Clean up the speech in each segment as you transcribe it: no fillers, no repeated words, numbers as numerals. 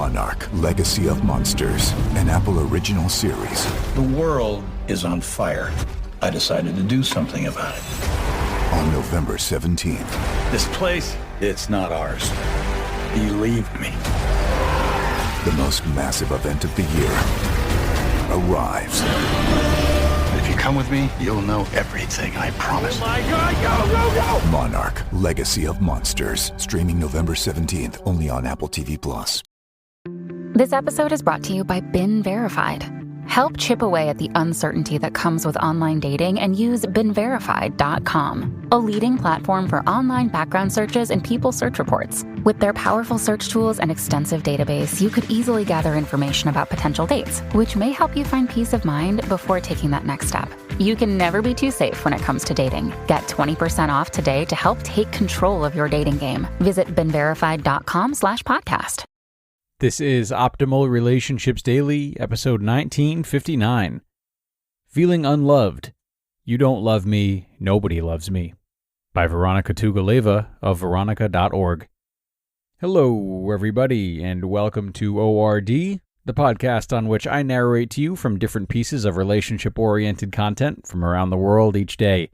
Monarch: Legacy of Monsters, an Apple original series. The world is on fire. I decided to do something about it. On November 17th. This place, it's not ours. Believe me. The most massive event of the year arrives. If you come with me, you'll know everything, I promise. Oh my God, go! Monarch: Legacy of Monsters. Streaming November 17th, only on Apple TV+. This episode is brought to you by Been Verified. Help chip away at the uncertainty that comes with online dating and use BeenVerified.com, a leading platform for online background searches and people search reports. With their powerful search tools and extensive database, you could easily gather information about potential dates, which may help you find peace of mind before taking that next step. You can never be too safe when it comes to dating. Get 20% off today to help take control of your dating game. Visit BeenVerified.com/podcast. This is Optimal Relationships Daily, episode 1959. Feeling Unloved. You Don't Love Me, Nobody Loves Me. By Vironika Tugaleva of Vironika.org. Hello, everybody, and welcome to ORD, the podcast on which I narrate to you from different pieces of relationship-oriented content from around the world each day,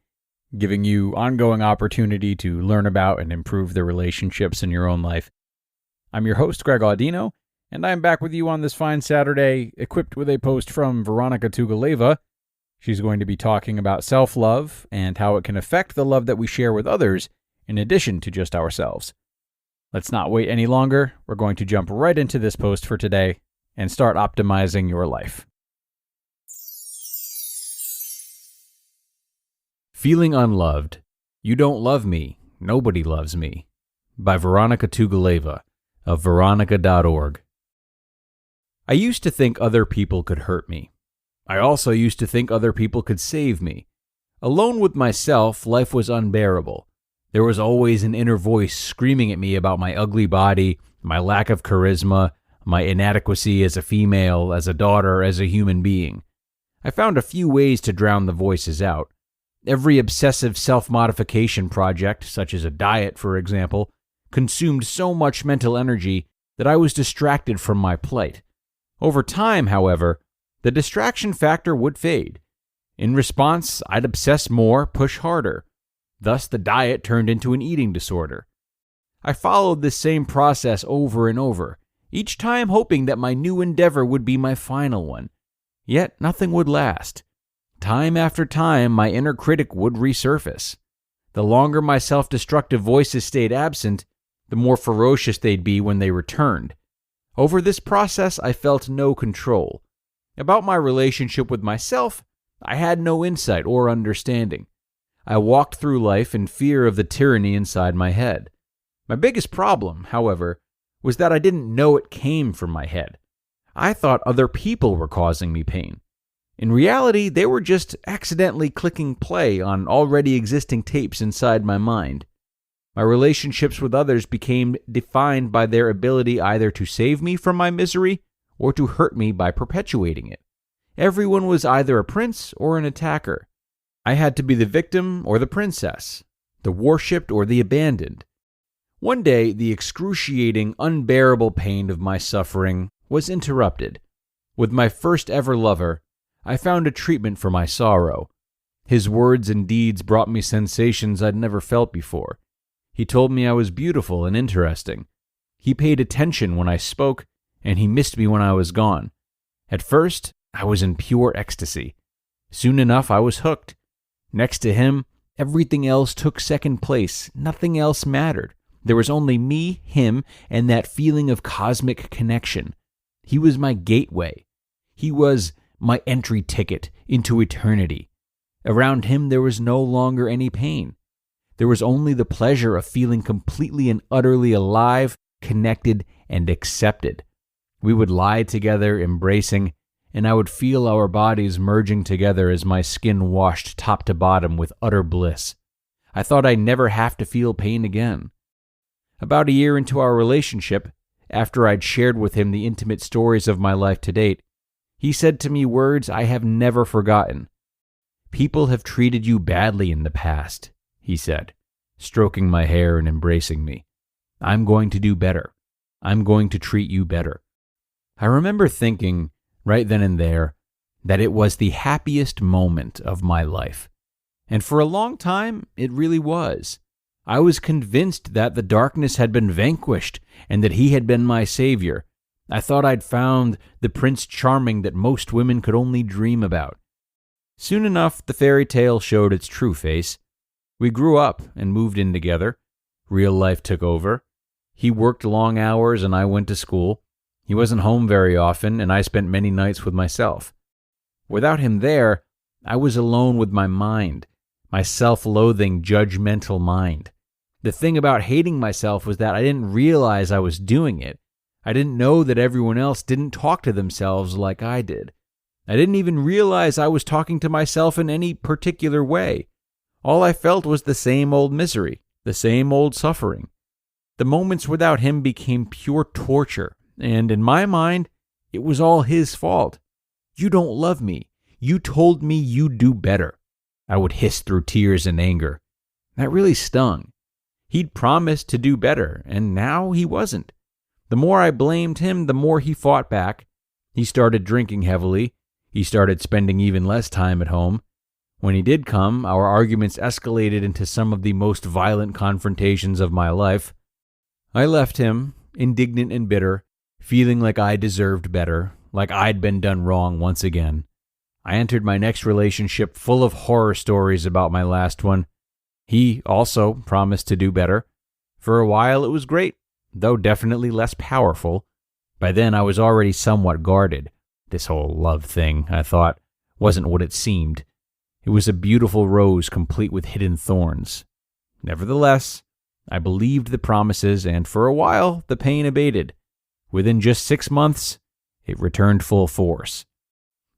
giving you ongoing opportunity to learn about and improve the relationships in your own life. I'm your host, Greg Audino, and I'm back with you on this fine Saturday, equipped with a post from Vironika Tugaleva. She's going to be talking about self-love and how it can affect the love that we share with others, in addition to just ourselves. Let's not wait any longer. We're going to jump right into this post for today and start optimizing your life. Feeling Unloved. You Don't Love Me, Nobody Loves Me. By Vironika Tugaleva of Vironika.org. I used to think other people could hurt me. I also used to think other people could save me. Alone with myself, life was unbearable. There was always an inner voice screaming at me about my ugly body, my lack of charisma, my inadequacy as a female, as a daughter, as a human being. I found a few ways to drown the voices out. Every obsessive self-modification project, such as a diet, for example, consumed so much mental energy that I was distracted from my plight. Over time, however, the distraction factor would fade. In response, I'd obsess more, push harder. Thus, the diet turned into an eating disorder. I followed this same process over and over, each time hoping that my new endeavor would be my final one. Yet, nothing would last. Time after time, my inner critic would resurface. The longer my self-destructive voices stayed absent, the more ferocious they'd be when they returned. Over this process, I felt no control. About my relationship with myself, I had no insight or understanding. I walked through life in fear of the tyranny inside my head. My biggest problem, however, was that I didn't know it came from my head. I thought other people were causing me pain. In reality, they were just accidentally clicking play on already existing tapes inside my mind. My relationships with others became defined by their ability either to save me from my misery or to hurt me by perpetuating it. Everyone was either a prince or an attacker. I had to be the victim or the princess, the worshipped or the abandoned. One day, the excruciating, unbearable pain of my suffering was interrupted. With my first ever lover, I found a treatment for my sorrow. His words and deeds brought me sensations I'd never felt before. He told me I was beautiful and interesting. He paid attention when I spoke, and he missed me when I was gone. At first, I was in pure ecstasy. Soon enough, I was hooked. Next to him, everything else took second place. Nothing else mattered. There was only me, him, and that feeling of cosmic connection. He was my gateway. He was my entry ticket into eternity. Around him, there was no longer any pain. There was only the pleasure of feeling completely and utterly alive, connected, and accepted. We would lie together, embracing, and I would feel our bodies merging together as my skin washed top to bottom with utter bliss. I thought I'd never have to feel pain again. About a year into our relationship, after I'd shared with him the intimate stories of my life to date, he said to me words I have never forgotten. "People have treated you badly in the past," he said, stroking my hair and embracing me. "I'm going to do better. I'm going to treat you better. I remember thinking, right then and there, that it was the happiest moment of my life. And for a long time, it really was. I was convinced that the darkness had been vanquished and that he had been my savior. I thought I'd found the Prince Charming that most women could only dream about. Soon enough, the fairy tale showed its true face. We grew up and moved in together. Real life took over. He worked long hours and I went to school. He wasn't home very often, and I spent many nights with myself. Without him there, I was alone with my mind, my self-loathing, judgmental mind. The thing about hating myself was that I didn't realize I was doing it. I didn't know that everyone else didn't talk to themselves like I did. I didn't even realize I was talking to myself in any particular way. All I felt was the same old misery, the same old suffering. The moments without him became pure torture, and in my mind, it was all his fault. You don't love me. You told me you'd do better. I would hiss through tears and anger. That really stung. He'd promised to do better, and now he wasn't. The more I blamed him, the more he fought back. He started drinking heavily. He started spending even less time at home. When he did come, our arguments escalated into some of the most violent confrontations of my life. I left him, indignant and bitter, feeling like I deserved better, like I'd been done wrong once again. I entered my next relationship full of horror stories about my last one. He also promised to do better. For a while it was great, though definitely less powerful. By then I was already somewhat guarded. This whole love thing, I thought, wasn't what it seemed. It was a beautiful rose complete with hidden thorns. Nevertheless, I believed the promises, and for a while the pain abated. Within just 6 months, it returned full force.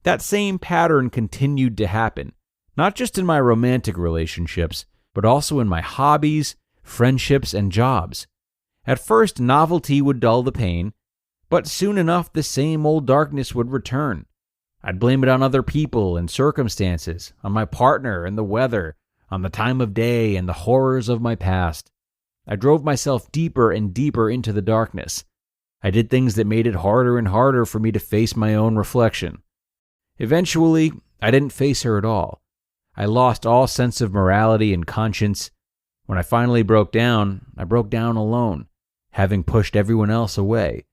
That same pattern continued to happen, not just in my romantic relationships, but also in my hobbies, friendships, and jobs. At first, novelty would dull the pain, but soon enough the same old darkness would return. I'd blame it on other people and circumstances, on my partner and the weather, on the time of day and the horrors of my past. I drove myself deeper and deeper into the darkness. I did things that made it harder and harder for me to face my own reflection. Eventually, I didn't face her at all. I lost all sense of morality and conscience. When I finally broke down, I broke down alone, having pushed everyone else away.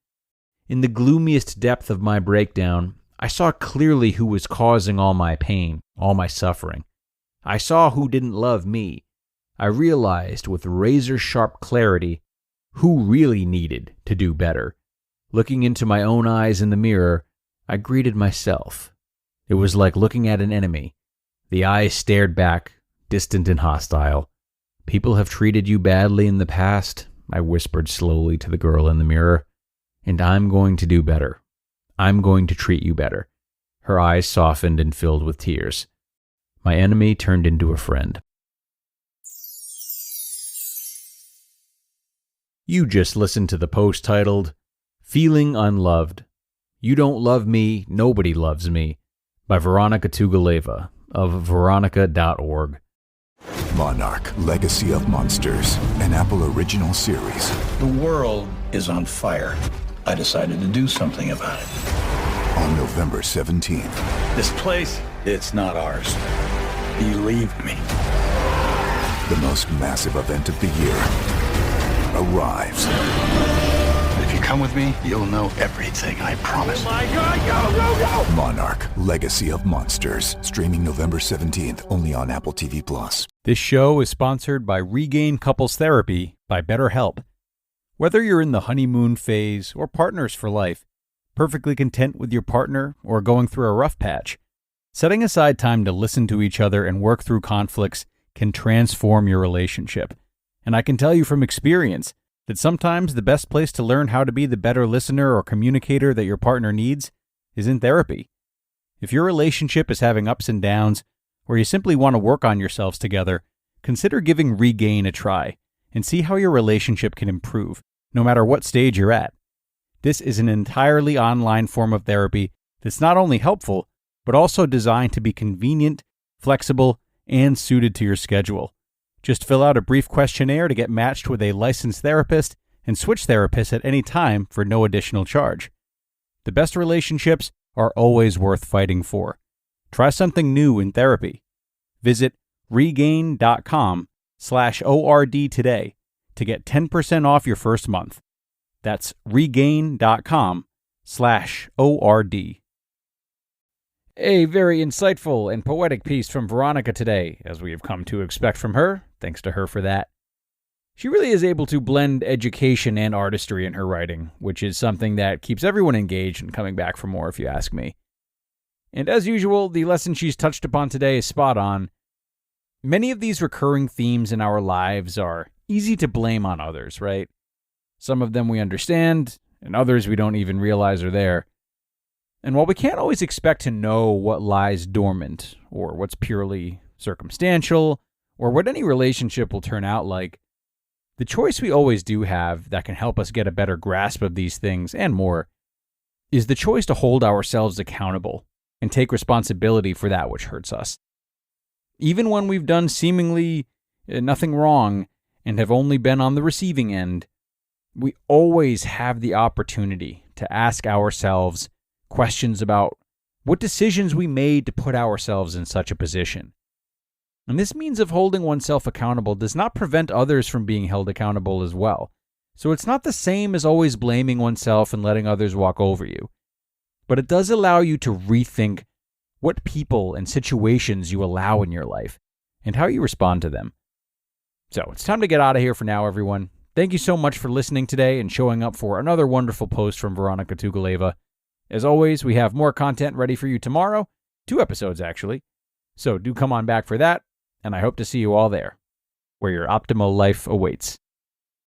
In the gloomiest depth of my breakdown, I saw clearly who was causing all my pain, all my suffering. I saw who didn't love me. I realized with razor-sharp clarity who really needed to do better. Looking into my own eyes in the mirror, I greeted myself. It was like looking at an enemy. The eyes stared back, distant and hostile. "People have treated you badly in the past," I whispered slowly to the girl in the mirror. "And I'm going to do better. I'm going to treat you better." Her eyes softened and filled with tears. My enemy turned into a friend. You just listened to the post titled, "Feeling Unloved. You Don't Love Me, Nobody Loves Me," by Vironika Tugaleva of Vironika.org. Monarch, Legacy of Monsters, an Apple original series. The world is on fire. I decided to do something about it. On November 17th. This place, it's not ours. Believe me. The most massive event of the year arrives. If you come with me, you'll know everything, I promise. Oh my God, go, go, go! Monarch, Legacy of Monsters, streaming November 17th, only on Apple TV+. This show is sponsored by Regain Couples Therapy by BetterHelp. Whether you're in the honeymoon phase or partners for life, perfectly content with your partner or going through a rough patch, setting aside time to listen to each other and work through conflicts can transform your relationship. And I can tell you from experience that sometimes the best place to learn how to be the better listener or communicator that your partner needs is in therapy. If your relationship is having ups and downs, or you simply want to work on yourselves together, consider giving Regain a try and see how your relationship can improve, no matter what stage you're at. This is an entirely online form of therapy that's not only helpful, but also designed to be convenient, flexible, and suited to your schedule. Just fill out a brief questionnaire to get matched with a licensed therapist and switch therapists at any time for no additional charge. The best relationships are always worth fighting for. Try something new in therapy. Visit regain.com/ORD today to get 10% off your first month. That's regain.com/ORD. A very insightful and poetic piece from Vironika today, as we have come to expect from her. Thanks to her for that. She really is able to blend education and artistry in her writing, which is something that keeps everyone engaged and coming back for more, if you ask me. And as usual, the lesson she's touched upon today is spot on. Many of these recurring themes in our lives are easy to blame on others, right? Some of them we understand, and others we don't even realize are there. And while we can't always expect to know what lies dormant, or what's purely circumstantial, or what any relationship will turn out like, the choice we always do have that can help us get a better grasp of these things and more is the choice to hold ourselves accountable and take responsibility for that which hurts us. Even when we've done seemingly nothing wrong and have only been on the receiving end, we always have the opportunity to ask ourselves questions about what decisions we made to put ourselves in such a position. And this means of holding oneself accountable does not prevent others from being held accountable as well. So it's not the same as always blaming oneself and letting others walk over you. But it does allow you to rethink what people and situations you allow in your life and how you respond to them. So it's time to get out of here for now, everyone. Thank you so much for listening today and showing up for another wonderful post from Vironika Tugaleva. As always, we have more content ready for you tomorrow. 2 episodes, actually. So do come on back for that, and I hope to see you all there, where your optimal life awaits.